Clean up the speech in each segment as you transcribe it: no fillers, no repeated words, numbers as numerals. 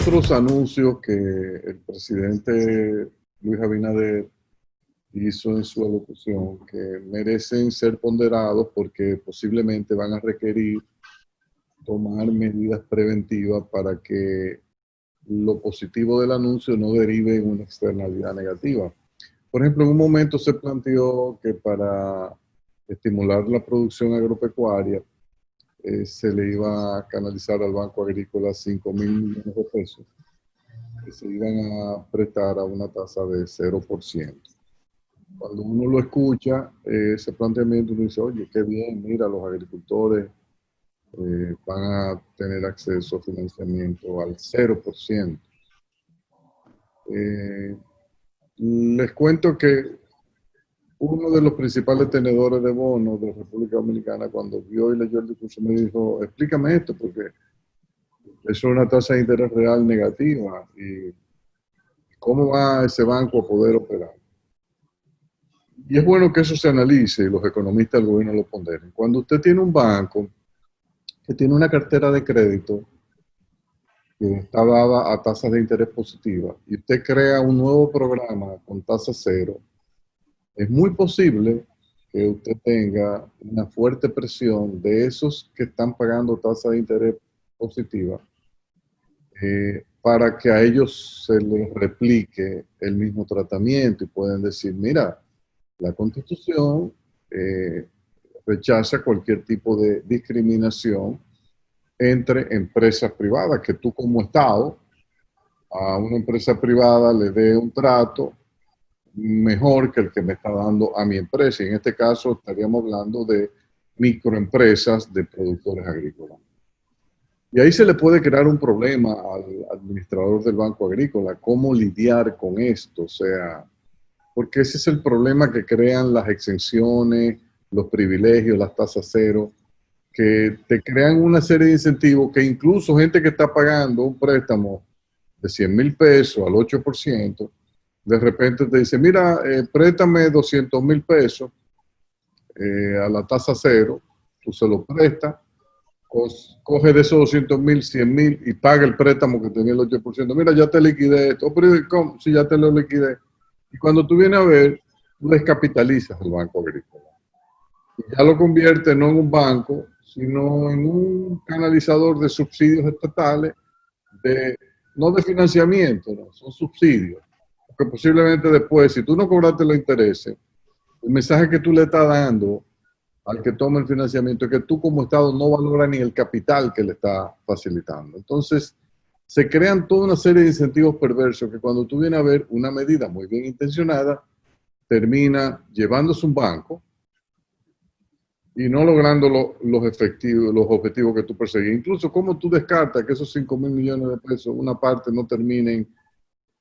Otros anuncios que el presidente Luis Abinader hizo en su alocución que merecen ser ponderados porque posiblemente van a requerir tomar medidas preventivas para que lo positivo del anuncio no derive en una externalidad negativa. Por ejemplo, en un momento se planteó que para estimular la producción agropecuaria se le iba a canalizar al Banco Agrícola 5.000 millones de pesos que se iban a prestar a una tasa de 0%. Cuando uno lo escucha, ese planteamiento, uno dice, oye, qué bien, mira, los agricultores van a tener acceso a financiamiento al 0%. Eh, Les cuento que uno de los principales tenedores de bonos de República Dominicana, cuando vio y leyó el discurso, me dijo, explícame esto, porque eso es una tasa de interés real negativa y cómo va ese banco a poder operar. Y es bueno que eso se analice y los economistas del gobierno lo ponderen. Cuando usted tiene un banco que tiene una cartera de crédito que está dada a tasas de interés positivas y usted crea un nuevo programa con tasa cero, es muy posible que usted tenga una fuerte presión de esos que están pagando tasas de interés positiva para que a ellos se les replique el mismo tratamiento y pueden decir, mira, la Constitución eh, rechaza cualquier tipo de discriminación entre empresas privadas, que tú como Estado a una empresa privada le dé un trato mejor que el que me está dando a mi empresa. Y en este caso estaríamos hablando de microempresas de productores agrícolas. Y ahí se le puede crear un problema al administrador del Banco Agrícola, cómo lidiar con esto, o sea, porque ese es el problema que crean las exenciones, los privilegios, las tasas cero, que te crean una serie de incentivos que incluso gente que está pagando un préstamo de 100.000 pesos al 8%, de repente te dice, mira, préstame 200.000 pesos a la tasa cero, tú se lo prestas, coge de esos 200.000, 100.000 y paga el préstamo que tenía el 8%. Mira, ya te liquidé esto, pero ¿cómo? Si ya te lo liquidé. Y cuando tú vienes a ver, tú descapitalizas el Banco Agrícola. Y ya lo convierte no en un banco, sino en un canalizador de subsidios estatales, de, no de financiamiento, no, son subsidios. Porque posiblemente después, si tú no cobraste los intereses, el mensaje que tú le estás dando al que toma el financiamiento es que tú como Estado no valoras ni el capital que le está facilitando. Entonces, se crean toda una serie de incentivos perversos que cuando tú vienes a ver una medida muy bien intencionada, termina llevándose un banco y no logrando los objetivos que tú perseguís. Incluso, ¿cómo tú descartas que esos 5.000 millones de pesos, una parte no terminen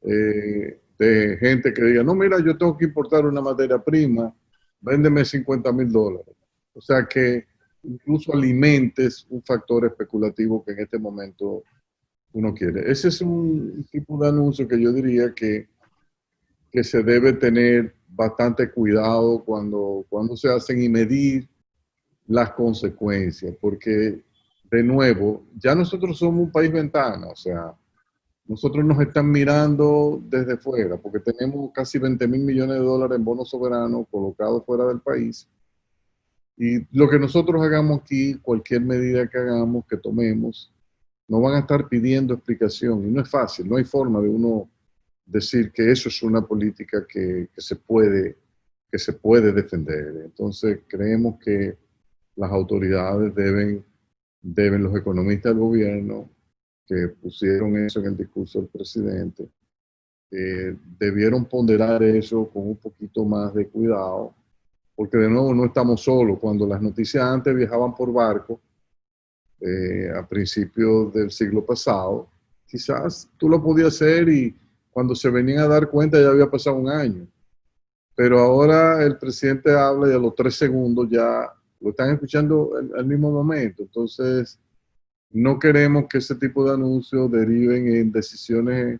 de gente que diga, no, mira, yo tengo que importar una materia prima, véndeme $50.000? O sea que incluso alimentes un factor especulativo que en este momento uno quiere. Ese es un tipo de anuncio que yo diría que se debe tener bastante cuidado cuando se hacen y medir las consecuencias, porque de nuevo, ya nosotros somos un país ventana, o sea, nosotros nos están mirando desde fuera, porque tenemos casi 20.000 millones de dólares en bonos soberanos colocados fuera del país. Y lo que nosotros hagamos aquí, cualquier medida que hagamos, que tomemos, nos van a estar pidiendo explicación. Y no es fácil, no hay forma de uno decir que eso es una política que se puede defender. Entonces, creemos que las autoridades deben los economistas del gobierno que pusieron eso en el discurso del presidente, debieron ponderar eso con un poquito más de cuidado, porque de nuevo no estamos solos. Cuando las noticias antes viajaban por barco, a principios del siglo pasado, quizás tú lo podías hacer y cuando se venían a dar cuenta ya había pasado un año. Pero ahora el presidente habla y a los 3 segundos ya lo están escuchando al mismo momento. Entonces, no queremos que ese tipo de anuncios deriven en decisiones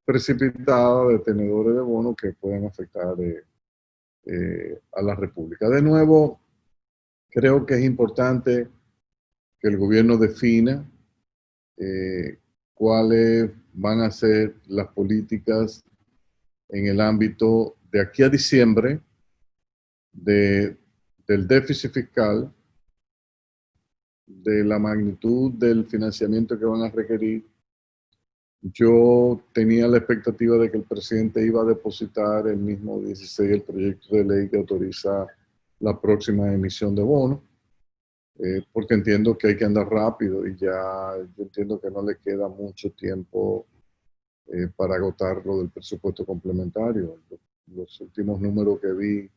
precipitadas de tenedores de bonos que puedan afectar a la República. De nuevo, creo que es importante que el gobierno defina cuáles van a ser las políticas en el ámbito de aquí a diciembre de, del déficit fiscal, de la magnitud del financiamiento que van a requerir. Yo tenía la expectativa de que el presidente iba a depositar el mismo 16 el proyecto de ley que autoriza la próxima emisión de bonos, porque entiendo que hay que andar rápido y ya yo entiendo que no le queda mucho tiempo para agotar lo del presupuesto complementario. Los últimos números que vi,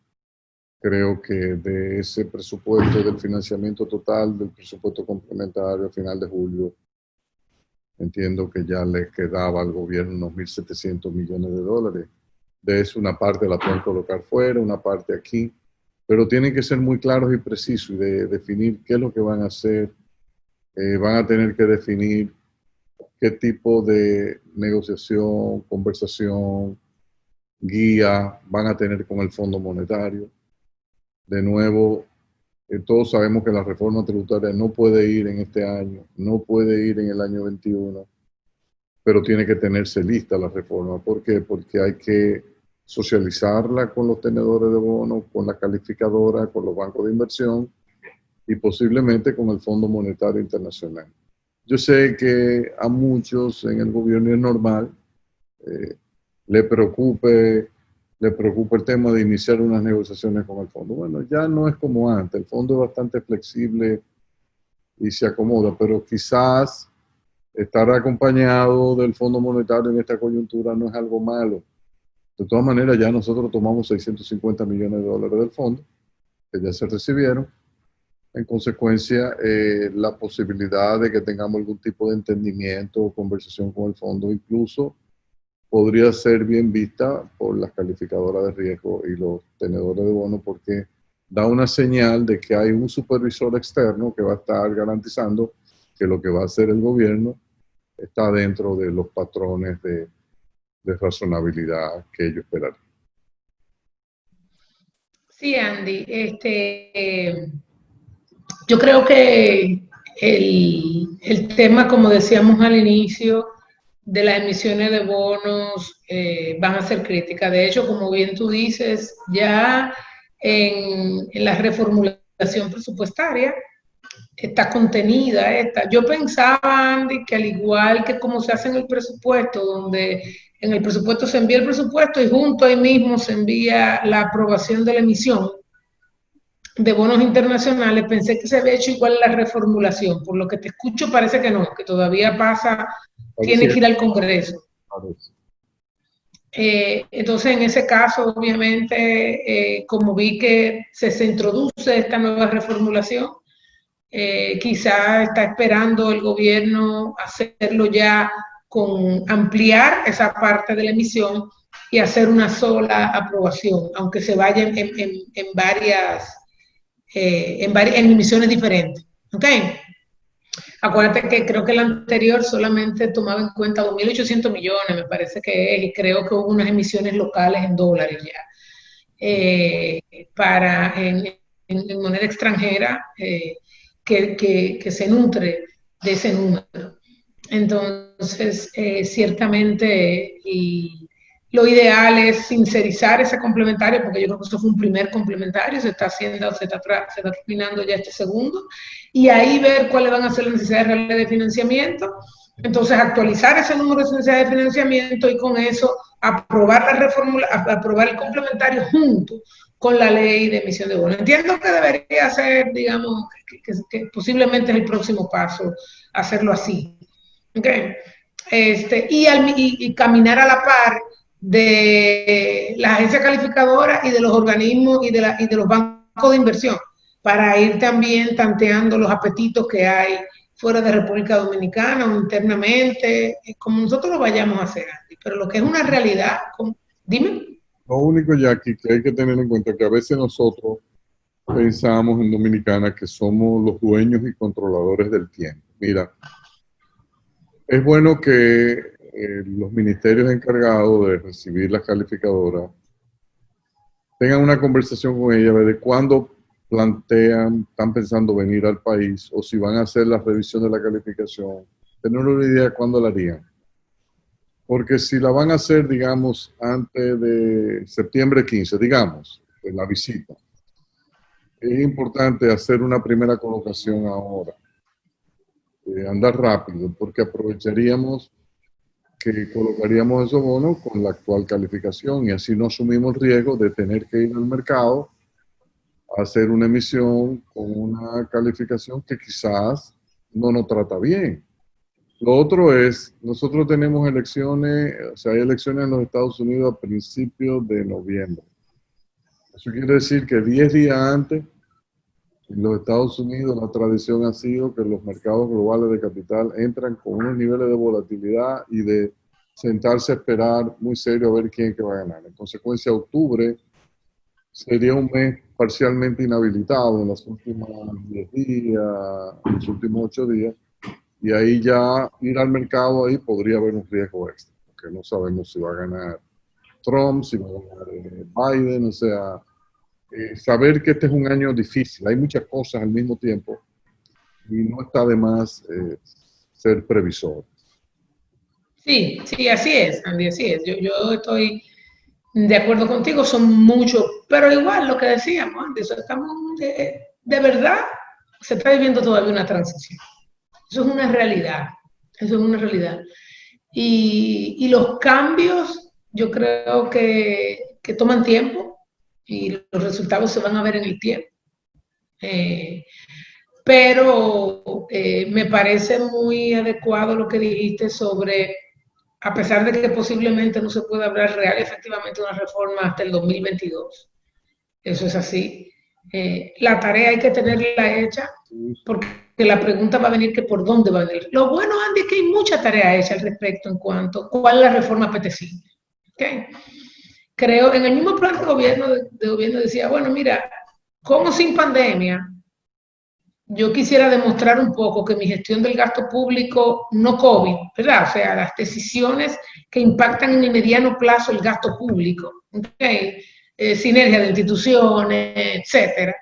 creo que de ese presupuesto del financiamiento total del presupuesto complementario a final de julio, entiendo que ya le quedaba al gobierno unos 1.700 millones de dólares. De eso una parte la pueden colocar fuera, una parte aquí, pero tienen que ser muy claros y precisos y de definir qué es lo que van a hacer. Van a tener que definir qué tipo de negociación, conversación, guía van a tener con el Fondo Monetario. De nuevo, todos sabemos que la reforma tributaria no puede ir en este año, no puede ir en el año 21, pero tiene que tenerse lista la reforma. ¿Por qué? Porque hay que socializarla con los tenedores de bonos, con la calificadora, con los bancos de inversión y posiblemente con el Fondo Monetario Internacional. Yo sé que a muchos en el gobierno es normal, eh, le preocupe, le preocupa el tema de iniciar unas negociaciones con el fondo. Bueno, ya no es como antes, el fondo es bastante flexible y se acomoda, pero quizás estar acompañado del Fondo Monetario en esta coyuntura no es algo malo. De todas maneras, ya nosotros tomamos 650 millones de dólares del fondo, que ya se recibieron. En consecuencia, la posibilidad de que tengamos algún tipo de entendimiento o conversación con el fondo, incluso podría ser bien vista por las calificadoras de riesgo y los tenedores de bonos, porque da una señal de que hay un supervisor externo que va a estar garantizando que lo que va a hacer el gobierno está dentro de los patrones de razonabilidad que ellos esperarían. Sí, Andy, yo creo que el tema, como decíamos al inicio, de las emisiones de bonos van a ser críticas. De hecho, como bien tú dices, ya en la reformulación presupuestaria está contenida esta. Yo pensaba, Andy, que al igual que como se hace en el presupuesto, donde en el presupuesto se envía el presupuesto y junto ahí mismo se envía la aprobación de la emisión de bonos internacionales, pensé que se había hecho igual la reformulación. Por lo que te escucho parece que no, que todavía pasa, Parece tiene que que ir al Congreso. parece. Entonces, en ese caso, obviamente, como vi que se introduce esta nueva reformulación, quizá está esperando el gobierno hacerlo ya con ampliar esa parte de la emisión y hacer una sola aprobación, aunque se vaya en varias, en emisiones diferentes. ¿Ok? Acuérdate que creo que el anterior solamente tomaba en cuenta 2.800 millones, me parece que es, y creo que hubo unas emisiones locales en dólares ya, eh, para en moneda extranjera que se nutre de ese número. Entonces, ciertamente, lo ideal es sincerizar ese complementario, porque yo creo que eso fue un primer complementario, se está haciendo, se está terminando ya este segundo, y ahí ver cuáles van a ser las necesidades reales de financiamiento. Entonces, actualizar ese número de necesidades de financiamiento y con eso aprobar la reformula, aprobar el complementario junto con la ley de emisión de bonos. Entiendo que debería ser, digamos, que posiblemente es el próximo paso hacerlo así. Okay. Y caminar a la par de la agencia calificadora y de los organismos y de los bancos de inversión para ir también tanteando los apetitos que hay fuera de República Dominicana o internamente, como nosotros lo vayamos a hacer, pero lo que es una realidad, dime. Lo único, Jackie, que hay que tener en cuenta es que a veces nosotros pensamos en Dominicana que somos los dueños y controladores del tiempo. Mira, es bueno que los ministerios encargados de recibir las calificadoras tengan una conversación con ella de cuándo plantean, están pensando venir al país o si van a hacer la revisión de la calificación tener una idea de cuándo la harían. Porque si la van a hacer, digamos, antes de septiembre 15, digamos, de la visita, es importante hacer una primera colocación ahora, andar rápido, porque aprovecharíamos que colocaríamos esos bonos con la actual calificación y así no asumimos el riesgo de tener que ir al mercado a hacer una emisión con una calificación que quizás no nos trata bien. Lo otro es, nosotros tenemos elecciones, o sea, hay elecciones en los Estados Unidos a principios de noviembre. Eso quiere decir que 10 días antes, en los Estados Unidos la tradición ha sido que los mercados globales de capital entran con unos niveles de volatilidad y de sentarse a esperar muy serio a ver quién es que va a ganar. En consecuencia, octubre sería un mes parcialmente inhabilitado en los últimos 10 días, en los últimos 8 días, y ahí ya ir al mercado ahí podría haber un riesgo extra, porque no sabemos si va a ganar Trump, si va a ganar Biden, o sea, saber que este es un año difícil, hay muchas cosas al mismo tiempo y no está de más ser previsor. Sí, sí, así es, Andy, así es. Yo estoy de acuerdo contigo, son muchos, pero igual lo que decíamos antes, estamos de verdad, se está viviendo todavía una transición. Eso es una realidad, eso es una realidad. Y los cambios yo creo que toman tiempo y los resultados se van a ver en el tiempo. Pero me parece muy adecuado lo que dijiste sobre, a pesar de que posiblemente no se pueda hablar real efectivamente de una reforma hasta el 2022, eso es así. La tarea hay que tenerla hecha porque la pregunta va a venir que por dónde va a venir. Lo bueno, Andy, es que hay mucha tarea hecha al respecto en cuanto a cuál es la reforma apetecible. ¿Okay? Creo, en el mismo plan de gobierno decía, bueno, mira, como sin pandemia, yo quisiera demostrar un poco que mi gestión del gasto público no COVID, ¿verdad? O sea, las decisiones que impactan en el mediano plazo el gasto público, ¿okay? Sinergia de instituciones, etcétera.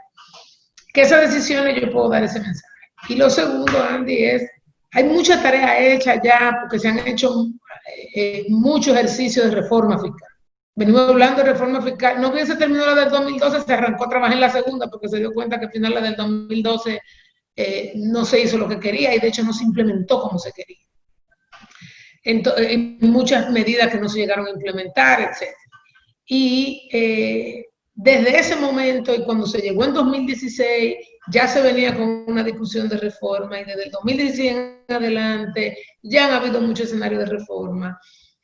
Que esas decisiones yo puedo dar ese mensaje. Y lo segundo, Andy, es, hay mucha tarea hecha ya porque se han hecho muchos ejercicios de reforma fiscal. Venimos hablando de reforma fiscal, no bien se terminó la del 2012, se arrancó a trabajar en la segunda porque se dio cuenta que al final la del 2012 no se hizo lo que quería y de hecho no se implementó como se quería. En muchas medidas que no se llegaron a implementar, etc. Y desde ese momento y cuando se llegó en 2016, ya se venía con una discusión de reforma y desde el 2016 en adelante ya han habido muchos escenarios de reforma.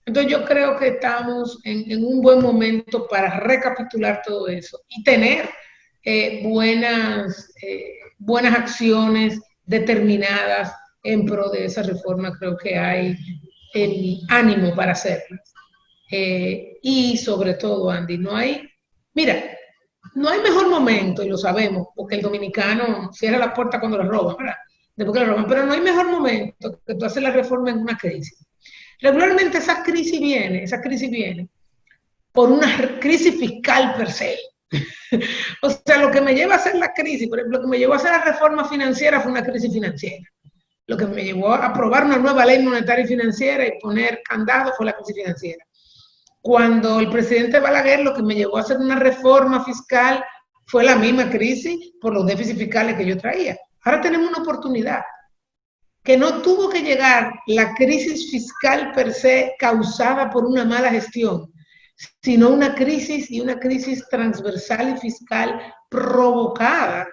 Entonces yo creo que estamos en un buen momento para recapitular todo eso y tener buenas acciones determinadas en pro de esa reforma. Creo que hay el ánimo para hacerlas. Y sobre todo, Andy, no hay mejor momento, y lo sabemos, porque el dominicano cierra la puerta cuando la roban, ¿verdad? Después que la roban, pero no hay mejor momento que tú hacer la reforma en una crisis. Regularmente esa crisis viene por una crisis fiscal per se. O sea, lo que me lleva a hacer la crisis, por ejemplo, lo que me llevó a hacer la reforma financiera fue una crisis financiera. Lo que me llevó a aprobar una nueva ley monetaria y financiera y poner candados fue la crisis financiera. Cuando el presidente Balaguer lo que me llevó a hacer una reforma fiscal fue la misma crisis por los déficits fiscales que yo traía. Ahora tenemos una oportunidad que no tuvo que llegar la crisis fiscal per se causada por una mala gestión, sino una crisis transversal y fiscal provocada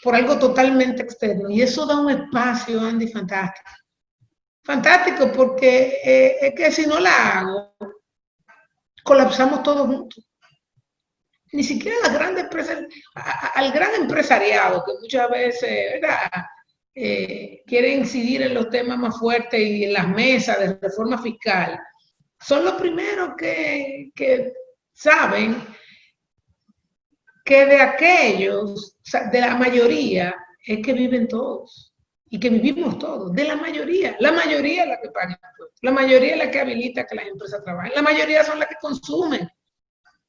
por algo totalmente externo. Y eso da un espacio, Andy, fantástico. Fantástico, porque es que si no la hago, colapsamos todos juntos. Ni siquiera las grandes empresas, al gran empresariado, que muchas veces, ¿verdad? Quiere incidir en los temas más fuertes y en las mesas de reforma fiscal, son los primeros que saben que de aquellos, de la mayoría, es que viven todos y que vivimos todos, de la mayoría es la que paga impuestos, la mayoría es la que habilita que las empresas trabajen, la mayoría son las que consumen,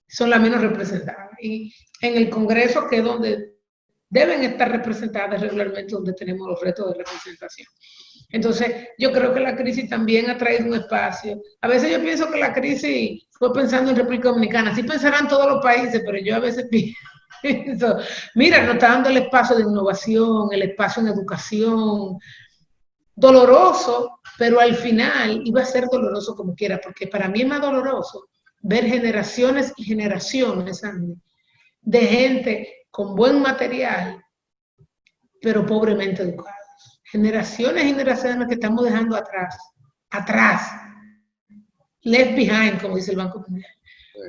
son las menos representadas. Y en el Congreso, que es donde deben estar representadas regularmente, donde tenemos los retos de representación. Entonces, yo creo que la crisis también ha traído un espacio. A veces yo pienso que la crisis fue pensando en República Dominicana. Así pensarán todos los países, pero yo a veces pienso, mira, nos está dando el espacio de innovación, el espacio en educación, doloroso, pero al final iba a ser doloroso como quiera, porque para mí es más doloroso ver generaciones y generaciones, Andy, de gente con buen material, pero pobremente educados. Generaciones y generaciones que estamos dejando atrás, left behind, como dice el Banco Mundial.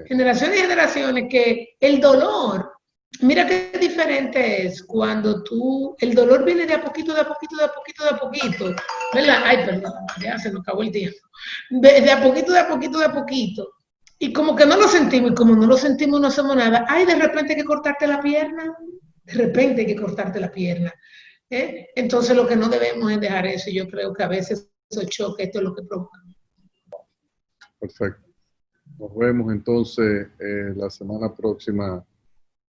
Generaciones y generaciones que el dolor, mira qué diferente es cuando el dolor viene de a poquito, de a poquito, de a poquito, de a poquito, ¿verdad? Ay, perdón, ya se nos acabó el tiempo. De a poquito, de a poquito, de a poquito. Y como que no lo sentimos, y como no lo sentimos, no hacemos nada. Ay, de repente hay que cortarte la pierna, de repente hay que cortarte la pierna. Entonces lo que no debemos es dejar eso. Yo creo que a veces esos choques, esto es lo que provoca. Perfecto. Nos vemos entonces la semana próxima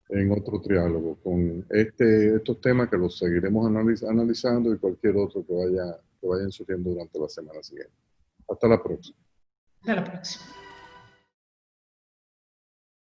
en otro triálogo con estos temas que los seguiremos analizando y cualquier otro que vayan surgiendo durante la semana siguiente. Hasta la próxima. Hasta la próxima.